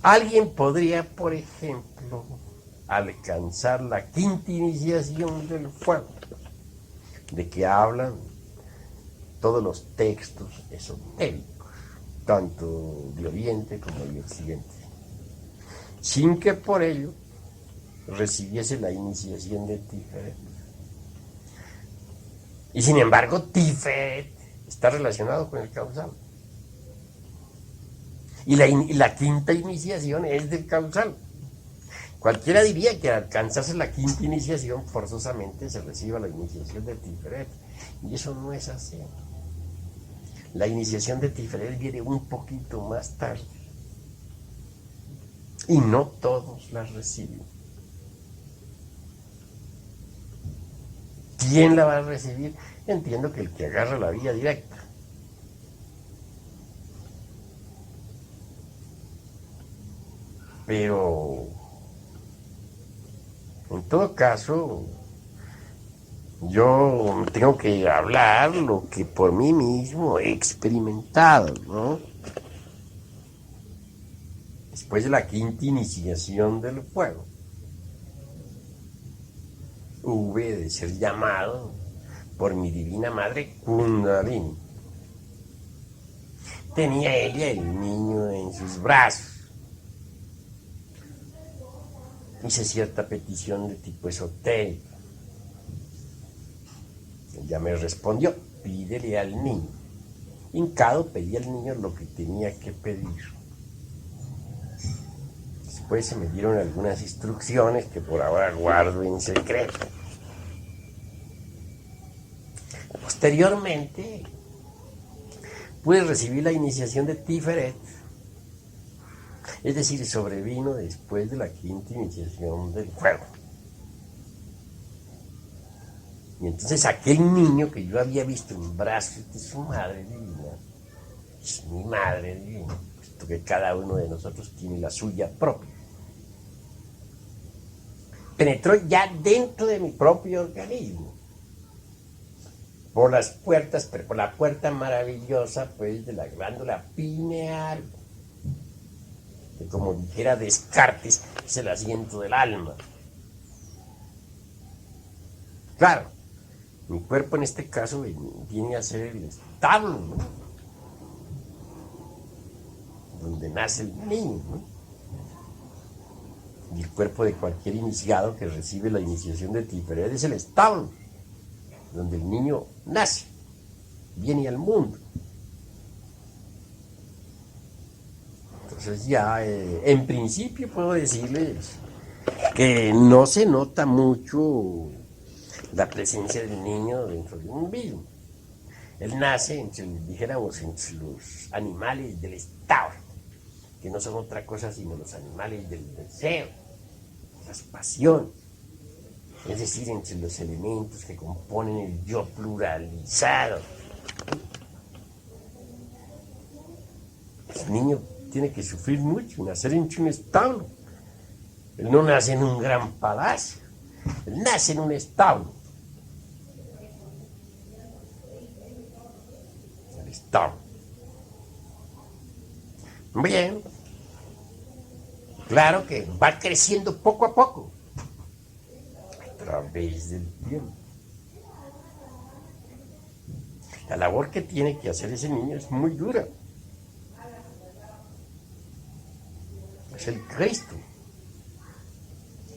Alguien podría, por ejemplo, alcanzar la quinta iniciación del fuego, de que hablan todos los textos esotéricos, tanto de Oriente como de Occidente, sin que por ello recibiese la iniciación de Tiferet. Y sin embargo, Tiferet está relacionado con el causal. Y la quinta iniciación es del causal. Cualquiera diría que al alcanzarse la quinta iniciación, forzosamente se reciba la iniciación de Tiferet. Y eso no es así. La iniciación de Tiferet viene un poquito más tarde. Y no todos la reciben. ¿Quién la va a recibir? Entiendo que el que agarra la vía directa. Pero, en todo caso, yo tengo que hablar lo que por mí mismo he experimentado, ¿no? Después de la quinta iniciación del fuego, hube de ser llamado por mi divina madre Kundalini. Tenía ella el niño en sus brazos. Hice cierta petición de tipo esotérico. Ella me respondió: pídele al niño. Hincado pedí al niño lo que tenía que pedir. Después se me dieron algunas instrucciones que por ahora guardo en secreto. Posteriormente pude recibir la iniciación de Tiferet. Es decir, sobrevino después de la quinta iniciación del fuego. Y entonces aquel niño que yo había visto en brazos de su madre divina, es mi madre divina, puesto que cada uno de nosotros tiene la suya propia, penetró ya dentro de mi propio organismo, por las puertas, pero por la puerta maravillosa, pues, de la glándula pineal, que, como dijera Descartes, es el asiento del alma. Claro, mi cuerpo en este caso viene a ser el establo, ¿no?, donde nace el niño, ¿no? Y el cuerpo de cualquier iniciado que recibe la iniciación de Tiferet es el establo donde el niño nace, viene al mundo. Entonces ya, en principio puedo decirles que no se nota mucho la presencia del niño dentro de un mismo. Él nace entre los animales del establo, que no son otra cosa sino los animales del deseo, las pasiones, es decir, entre los elementos que componen el yo pluralizado. El niño tiene que sufrir mucho, nacer entre un establo. Él no nace en un gran palacio, él nace en un establo. El establo. Bien, claro que va creciendo poco a poco, a través del tiempo. La labor que tiene que hacer ese niño es muy dura. Es el Cristo,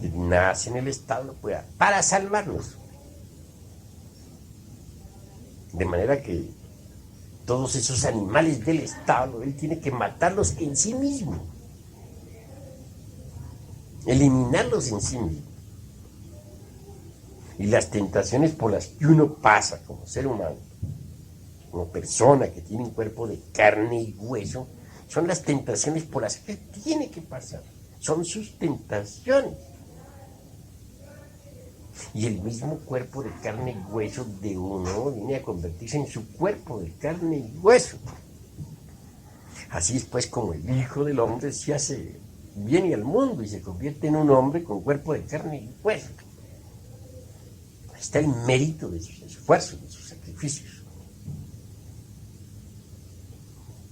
que nace en el establo para salvarnos. De manera que todos esos animales del establo, él tiene que matarlos en sí mismo, eliminarlos en sí mismo. Y las tentaciones por las que uno pasa como ser humano, como persona que tiene un cuerpo de carne y hueso, son las tentaciones por las que tiene que pasar. Son sus tentaciones. Y el mismo cuerpo de carne y hueso de uno viene a convertirse en su cuerpo de carne y hueso. Así es pues como el Hijo del Hombre se hace, viene al mundo y se convierte en un hombre con cuerpo de carne y hueso. Ahí está el mérito de sus esfuerzos, de sus sacrificios.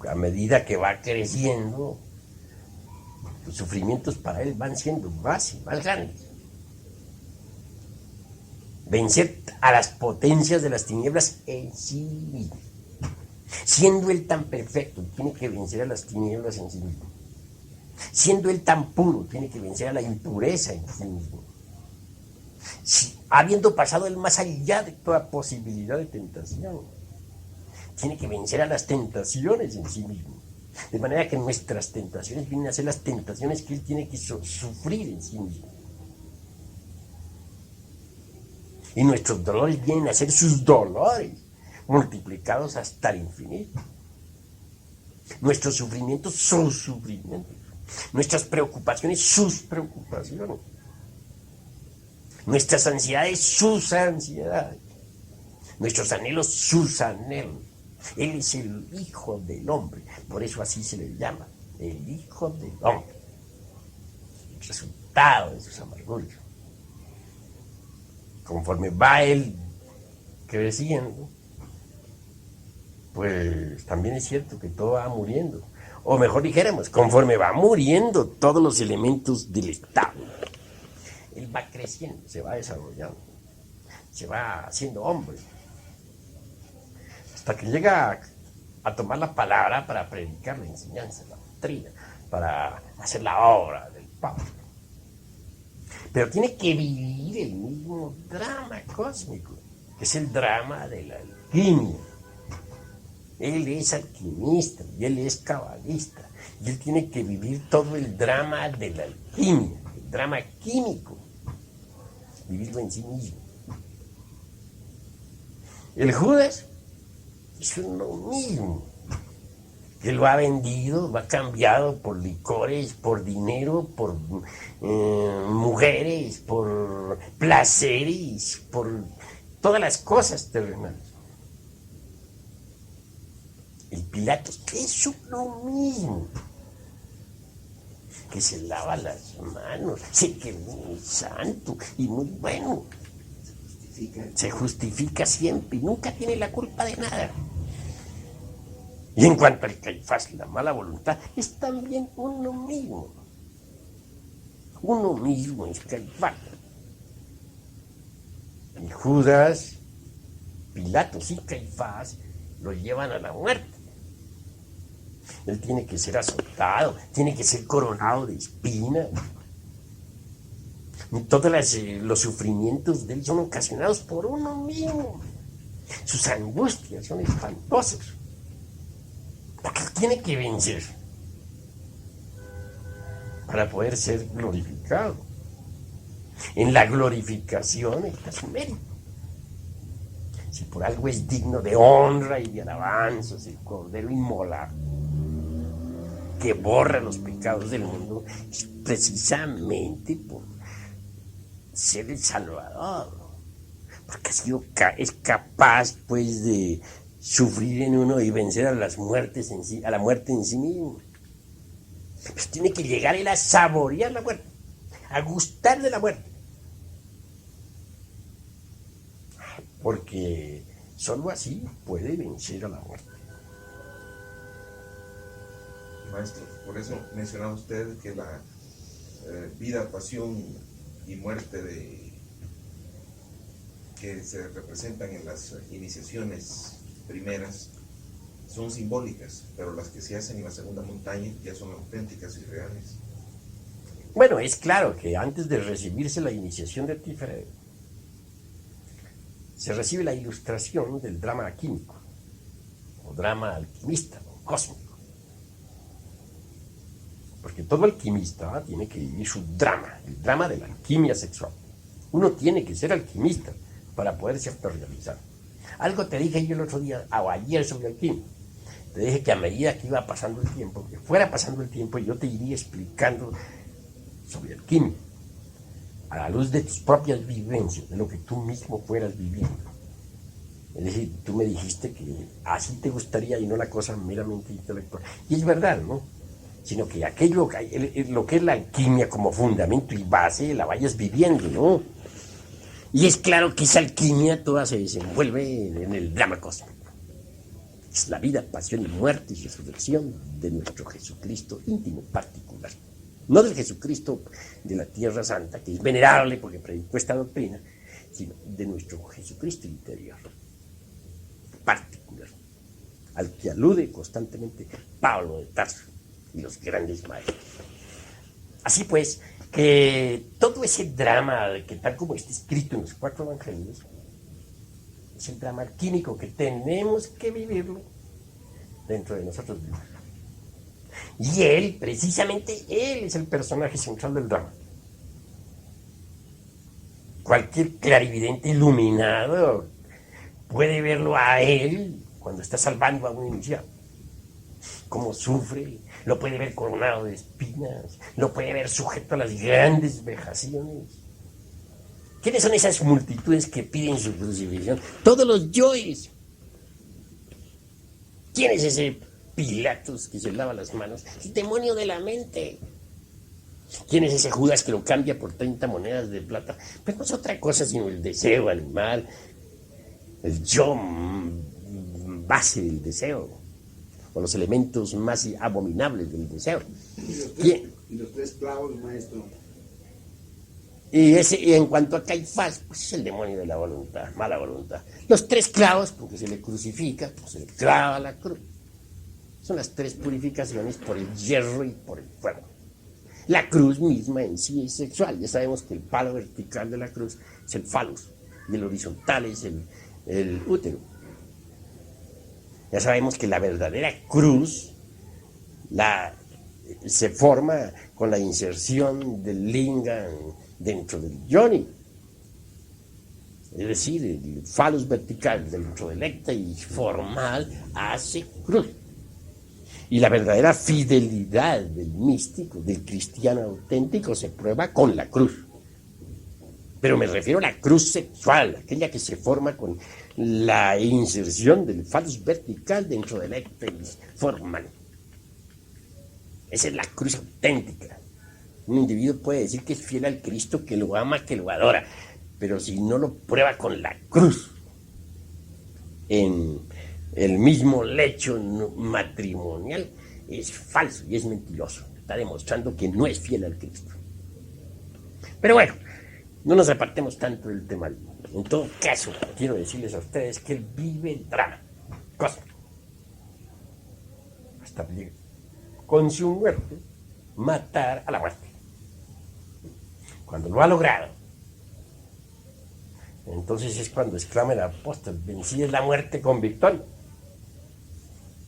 A medida que va creciendo, los sufrimientos para él van siendo más y más grandes. Vencer a las potencias de las tinieblas en sí mismo. Siendo él tan perfecto, tiene que vencer a las tinieblas en sí mismo. Siendo él tan puro, tiene que vencer a la impureza en sí mismo. Habiendo pasado él más allá de toda posibilidad de tentación, tiene que vencer a las tentaciones en sí mismo. De manera que nuestras tentaciones vienen a ser las tentaciones que él tiene que sufrir en sí mismo. Y nuestros dolores vienen a ser sus dolores, multiplicados hasta el infinito. Nuestros sufrimientos, sus sufrimientos. Nuestras preocupaciones, sus preocupaciones. Nuestras ansiedades, sus ansiedades. Nuestros anhelos, sus anhelos. Él es el Hijo del Hombre, por eso así se le llama, el Hijo del Hombre. El resultado de sus amarguras. Conforme va él creciendo, pues también es cierto que todo va muriendo. O mejor dijéramos, conforme va muriendo todos los elementos del Estado, él va creciendo, se va desarrollando, se va haciendo hombre. Hasta que llega a tomar la palabra para predicar la enseñanza, la doctrina, para hacer la obra del Padre. Pero tiene que vivir el mismo drama cósmico, que es el drama de la alquimia. Él es alquimista y él es cabalista. Y él tiene que vivir todo el drama de la alquimia, el drama químico. Vivirlo en sí mismo. El Judas es lo mismo. Que lo ha vendido, lo ha cambiado por licores, por dinero, por mujeres, por placeres, por todas las cosas terrenales. El Pilato es lo mismo. Que se lava las manos, se que es muy santo y muy bueno. Se justifica siempre y nunca tiene la culpa de nada. Y en cuanto al Caifás, la mala voluntad, es también uno mismo. Uno mismo es Caifás. Y Judas, Pilatos y Caifás lo llevan a la muerte. Él tiene que ser azotado, tiene que ser coronado de espinas. Y todos los sufrimientos de él son ocasionados por uno mismo. Sus angustias son espantosas. Porque tiene que vencer para poder ser glorificado. En la glorificación está su mérito. Si por algo es digno de honra y de alabanzas el Cordero inmolado que borra los pecados del mundo, es precisamente por ser el Salvador. Porque es capaz pues de sufrir en uno y vencer a las muertes en sí, a la muerte en sí mismo. Pues tiene que llegar él a saborear la muerte, a gustar de la muerte. Porque solo así puede vencer a la muerte. Maestro, por eso mencionaba usted que la vida, pasión y muerte que se representan en las iniciaciones primeras son simbólicas, pero las que se hacen en la segunda montaña ya son auténticas y reales. Bueno, es claro que antes de recibirse la iniciación de Tiferet, se recibe la ilustración del drama químico, o drama alquimista, o cósmico. Porque todo alquimista tiene que vivir su drama, el drama de la alquimia sexual, Uno tiene que ser alquimista para poderse autorrealizar. Algo te dije yo el otro día, o ayer, sobre alquimia. Te dije que a medida que iba pasando el tiempo, que fuera pasando el tiempo, yo te iría explicando sobre alquimia, a la luz de tus propias vivencias, de lo que tú mismo fueras viviendo. Es decir, tú me dijiste que así te gustaría y no la cosa meramente intelectual. Y es verdad, ¿no? Sino que aquello, lo que es la alquimia como fundamento y base, la vayas viviendo, ¿no? Y es claro que esa alquimia toda se desenvuelve en el drama cósmico. Es la vida, pasión y muerte y resurrección de nuestro Jesucristo íntimo particular. No del Jesucristo de la Tierra Santa, que es venerable porque predicó esta doctrina, sino de nuestro Jesucristo interior, particular, al que alude constantemente Pablo de Tarso y los grandes maestros. Así pues, que todo ese drama, que tal como está escrito en los 4 evangelios, es el drama alquímico que tenemos que vivirlo dentro de nosotros mismos. Y él, precisamente él, es el personaje central del drama. Cualquier clarividente iluminado puede verlo a él cuando está salvando a un iniciado. Cómo sufre, lo puede ver coronado de espinas, lo puede ver sujeto a las grandes vejaciones. ¿Quiénes son esas multitudes que piden su crucifixión? Todos los yoes. ¿Quién es ese Pilatos que se lava las manos? El demonio de la mente. ¿Quién es ese Judas que lo cambia por 30 monedas de plata? Pues no es otra cosa sino el deseo animal, el yo base del deseo, o los elementos más abominables del deseo. Y los 3 clavos, maestro. Y en cuanto a Caifás, pues es el demonio de la voluntad, mala voluntad. Los 3 clavos, porque se le crucifica, pues se le clava la cruz. Son las 3 purificaciones por el hierro y por el fuego. La cruz misma en sí es sexual. Ya sabemos que el palo vertical de la cruz es el falus y el horizontal es el útero. Ya sabemos que la verdadera cruz se forma con la inserción del lingam dentro del yoni. Es decir, el falus vertical dentro del éctasis formal hace cruz. Y la verdadera fidelidad del místico, del cristiano auténtico, se prueba con la cruz. Pero me refiero a la cruz sexual, aquella que se forma con la inserción del falus vertical dentro del éctasis formal. Esa es la cruz auténtica. Un individuo puede decir que es fiel al Cristo, que lo ama, que lo adora, pero si no lo prueba con la cruz, en el mismo lecho matrimonial, es falso y es mentiroso. Está demostrando que no es fiel al Cristo. Pero bueno, no nos apartemos tanto del tema. En todo caso, quiero decirles a ustedes que él vive el drama cósmico. Hasta con su muerte, matar a la muerte. Cuando lo ha logrado, entonces es cuando exclama el apóstol: vencida es la muerte con victoria.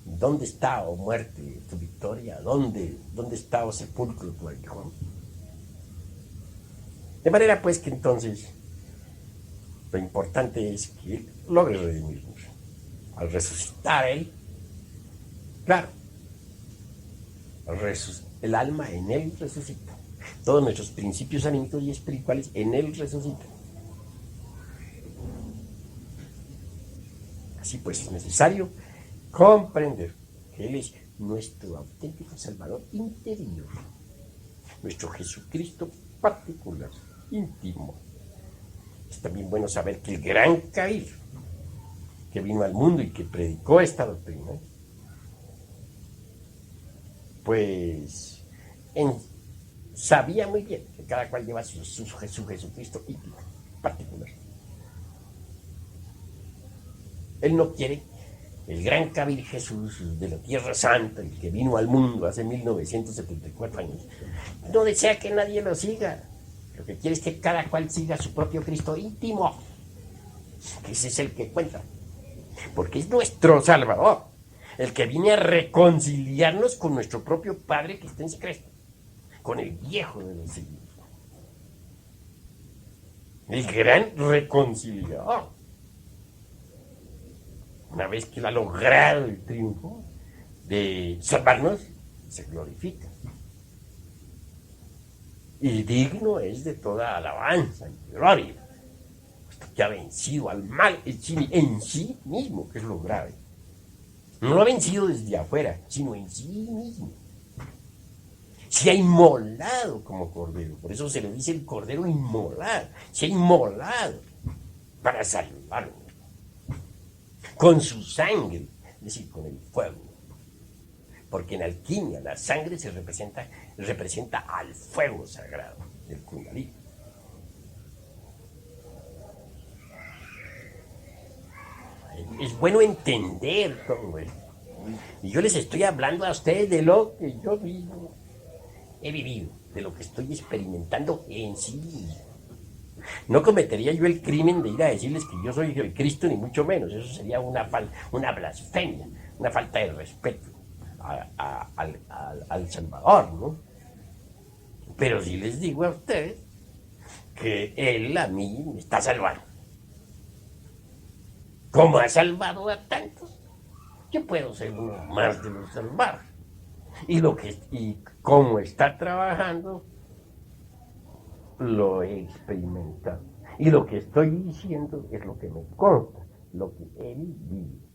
¿Dónde está, oh muerte, tu victoria? ¿Dónde está, oh sepulcro, tu aguijón? De manera pues que entonces lo importante es que logre redimirnos. Al resucitar él, claro, el alma en él resucita. Todos nuestros principios anímicos y espirituales en él resucitan. Así pues es necesario comprender que él es nuestro auténtico Salvador interior, nuestro Jesucristo particular, íntimo. Es también bueno saber que el gran Kabir, que vino al mundo y que predicó esta doctrina, pues sabía muy bien que cada cual lleva su Jesucristo íntimo, particular. Él no quiere el gran Kabir Jesús de la Tierra Santa, el que vino al mundo hace 1974 años, no desea que nadie lo siga. Lo que quiere es que cada cual siga su propio Cristo íntimo. Ese es el que cuenta. Porque es nuestro Salvador, el que viene a reconciliarnos con nuestro propio Padre que está en secreto, con el viejo de los siglos. el gran reconciliador. Una vez que él ha logrado el triunfo de salvarnos, se glorifica. Y digno es de toda alabanza y gloria, puesto que ha vencido al mal en sí mismo, que es lo grave. No lo ha vencido desde afuera, sino en sí mismo. Se ha inmolado como cordero, por eso se le dice el cordero inmolado. Se ha inmolado para salvarnos con su sangre, es decir, con el fuego. Porque en alquimia la sangre se representa al fuego sagrado del Kundalini. Es bueno entender todo esto. Y yo les estoy hablando a ustedes de lo que yo mismo he vivido, de lo que estoy experimentando en sí mismo. No cometería yo el crimen de ir a decirles que yo soy el Cristo, ni mucho menos. Eso sería una blasfemia, una falta de respeto al Salvador, ¿no? Pero sí les digo a ustedes que Él a mí me está salvando. Como ha salvado a tantos, yo puedo ser uno más de los salvados. Y como está trabajando, lo he experimentado. Y lo que estoy diciendo es lo que me consta, lo que Él vive.